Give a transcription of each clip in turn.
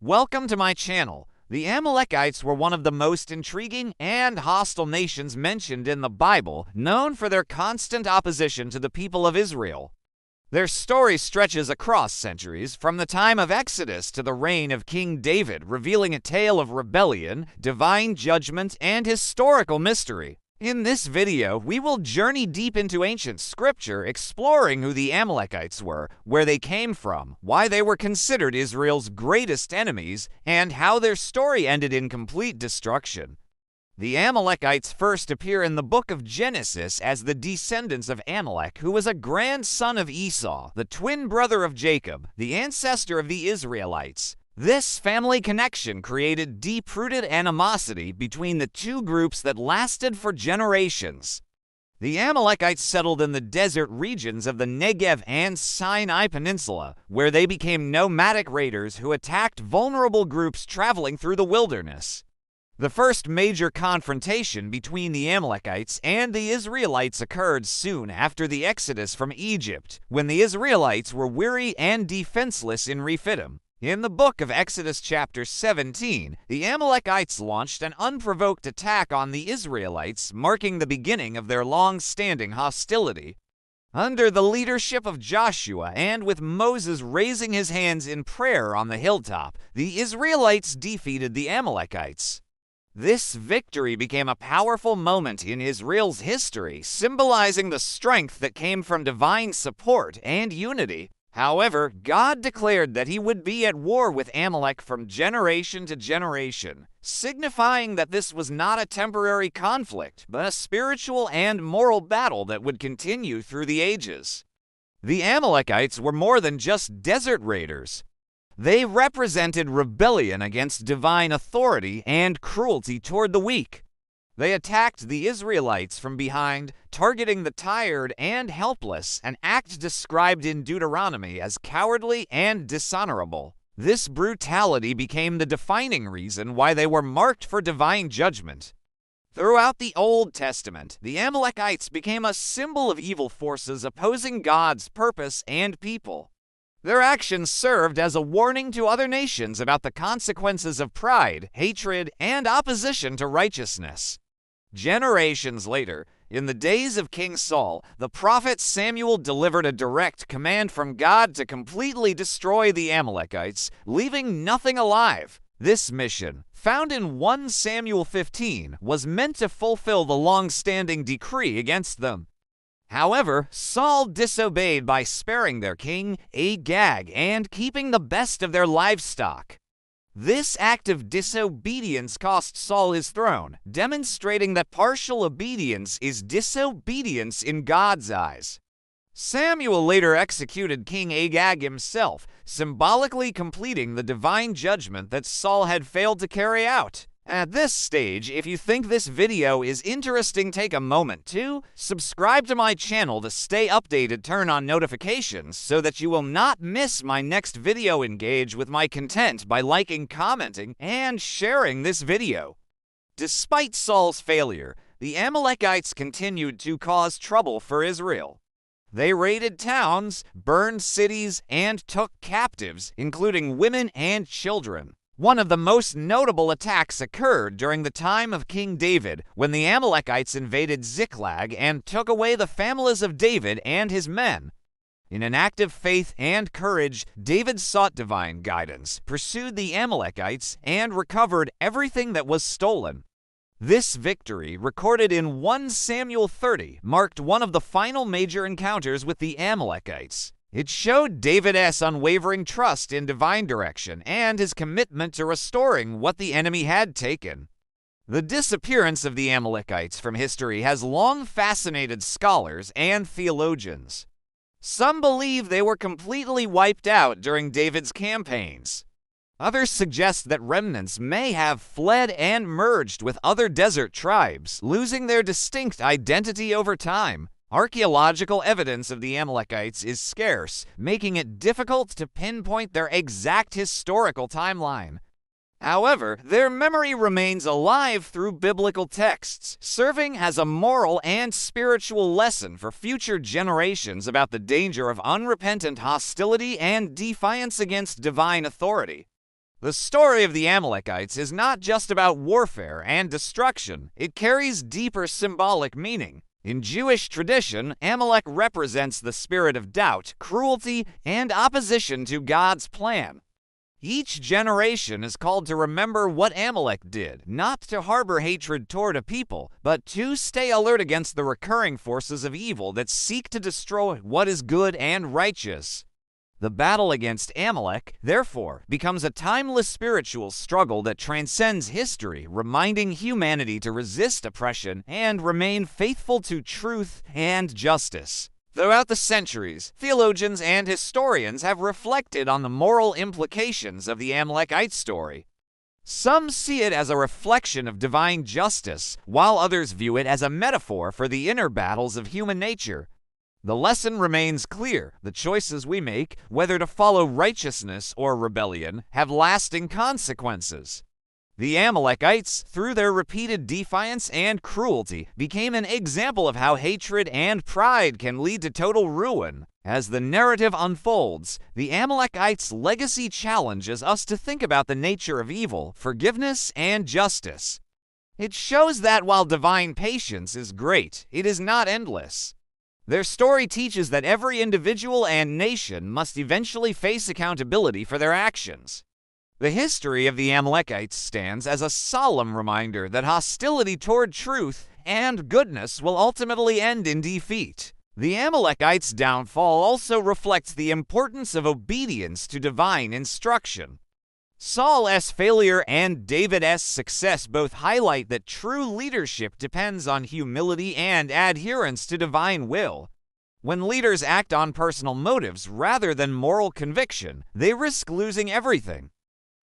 Welcome to my channel. The Amalekites were one of the most intriguing and hostile nations mentioned in the Bible, known for their constant opposition to the people of Israel. Their story stretches across centuries, from the time of Exodus to the reign of King David, revealing a tale of rebellion, divine judgment, and historical mystery. In this video, we will journey deep into ancient scripture, exploring who the Amalekites were, where they came from, why they were considered Israel's greatest enemies, and how their story ended in complete destruction. The Amalekites first appear in the book of Genesis as the descendants of Amalek, who was a grandson of Esau, the twin brother of Jacob, the ancestor of the Israelites. This family connection created deep-rooted animosity between the two groups that lasted for generations. The Amalekites settled in the desert regions of the Negev and Sinai Peninsula, where they became nomadic raiders who attacked vulnerable groups traveling through the wilderness. The first major confrontation between the Amalekites and the Israelites occurred soon after the Exodus from Egypt, when the Israelites were weary and defenseless in Rephidim. In the book of Exodus chapter 17, the Amalekites launched an unprovoked attack on the Israelites, marking the beginning of their long-standing hostility. Under the leadership of Joshua, and with Moses raising his hands in prayer on the hilltop, the Israelites defeated the Amalekites. This victory became a powerful moment in Israel's history, symbolizing the strength that came from divine support and unity. However, God declared that he would be at war with Amalek from generation to generation, signifying that this was not a temporary conflict, but a spiritual and moral battle that would continue through the ages. The Amalekites were more than just desert raiders. They represented rebellion against divine authority and cruelty toward the weak. They attacked the Israelites from behind, targeting the tired and helpless, an act described in Deuteronomy as cowardly and dishonorable. This brutality became the defining reason why they were marked for divine judgment. Throughout the Old Testament, the Amalekites became a symbol of evil forces opposing God's purpose and people. Their actions served as a warning to other nations about the consequences of pride, hatred, and opposition to righteousness. Generations later, in the days of King Saul, the prophet Samuel delivered a direct command from God to completely destroy the Amalekites, leaving nothing alive. This mission, found in 1 Samuel 15, was meant to fulfill the long-standing decree against them. However, Saul disobeyed by sparing their king, Agag, and keeping the best of their livestock. This act of disobedience cost Saul his throne, demonstrating that partial obedience is disobedience in God's eyes. Samuel later executed King Agag himself, symbolically completing the divine judgment that Saul had failed to carry out. At this stage, if you think this video is interesting, take a moment to subscribe to my channel to stay updated, turn on notifications so that you will not miss my next video. Engage with my content by liking, commenting, and sharing this video. Despite Saul's failure, the Amalekites continued to cause trouble for Israel. They raided towns, burned cities, and took captives, including women and children. One of the most notable attacks occurred during the time of King David, when the Amalekites invaded Ziklag and took away the families of David and his men. In an act of faith and courage, David sought divine guidance, pursued the Amalekites, and recovered everything that was stolen. This victory, recorded in 1 Samuel 30, marked one of the final major encounters with the Amalekites. It showed David's unwavering trust in divine direction and his commitment to restoring what the enemy had taken. The disappearance of the Amalekites from history has long fascinated scholars and theologians. Some believe they were completely wiped out during David's campaigns. Others suggest that remnants may have fled and merged with other desert tribes, losing their distinct identity over time. Archaeological evidence of the Amalekites is scarce, making it difficult to pinpoint their exact historical timeline. However, their memory remains alive through biblical texts, serving as a moral and spiritual lesson for future generations about the danger of unrepentant hostility and defiance against divine authority. The story of the Amalekites is not just about warfare and destruction, it carries deeper symbolic meaning. In Jewish tradition, Amalek represents the spirit of doubt, cruelty, and opposition to God's plan. Each generation is called to remember what Amalek did, not to harbor hatred toward a people, but to stay alert against the recurring forces of evil that seek to destroy what is good and righteous. The battle against Amalek, therefore, becomes a timeless spiritual struggle that transcends history, reminding humanity to resist oppression and remain faithful to truth and justice. Throughout the centuries, theologians and historians have reflected on the moral implications of the Amalekite story. Some see it as a reflection of divine justice, while others view it as a metaphor for the inner battles of human nature. The lesson remains clear. The choices we make, whether to follow righteousness or rebellion, have lasting consequences. The Amalekites, through their repeated defiance and cruelty, became an example of how hatred and pride can lead to total ruin. As the narrative unfolds, the Amalekites' legacy challenges us to think about the nature of evil, forgiveness, and justice. It shows that while divine patience is great, it is not endless. Their story teaches that every individual and nation must eventually face accountability for their actions. The history of the Amalekites stands as a solemn reminder that hostility toward truth and goodness will ultimately end in defeat. The Amalekites' downfall also reflects the importance of obedience to divine instruction. Saul's failure and David's success both highlight that true leadership depends on humility and adherence to divine will. When leaders act on personal motives rather than moral conviction, they risk losing everything.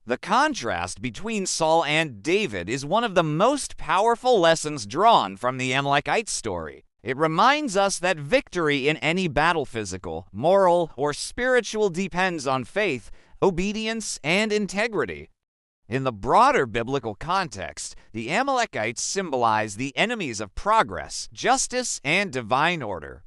The contrast between Saul and David is one of the most powerful lessons drawn from the Amalekite story. It reminds us that victory in any battle, physical, moral, or spiritual, depends on faith, obedience, and integrity. In the broader biblical context, the Amalekites symbolize the enemies of progress, justice, and divine order.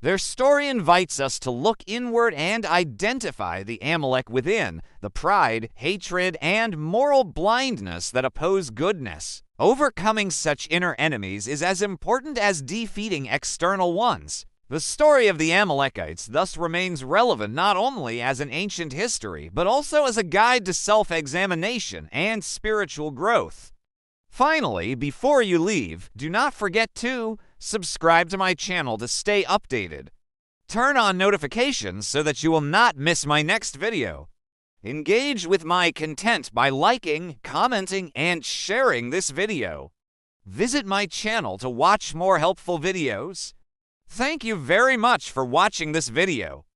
Their story invites us to look inward and identify the Amalek within, the pride, hatred, and moral blindness that oppose goodness. Overcoming such inner enemies is as important as defeating external ones. The story of the Amalekites thus remains relevant not only as an ancient history, but also as a guide to self-examination and spiritual growth. Finally, before you leave, do not forget to subscribe to my channel to stay updated. Turn on notifications so that you will not miss my next video. Engage with my content by liking, commenting, and sharing this video. Visit my channel to watch more helpful videos. Thank you very much for watching this video.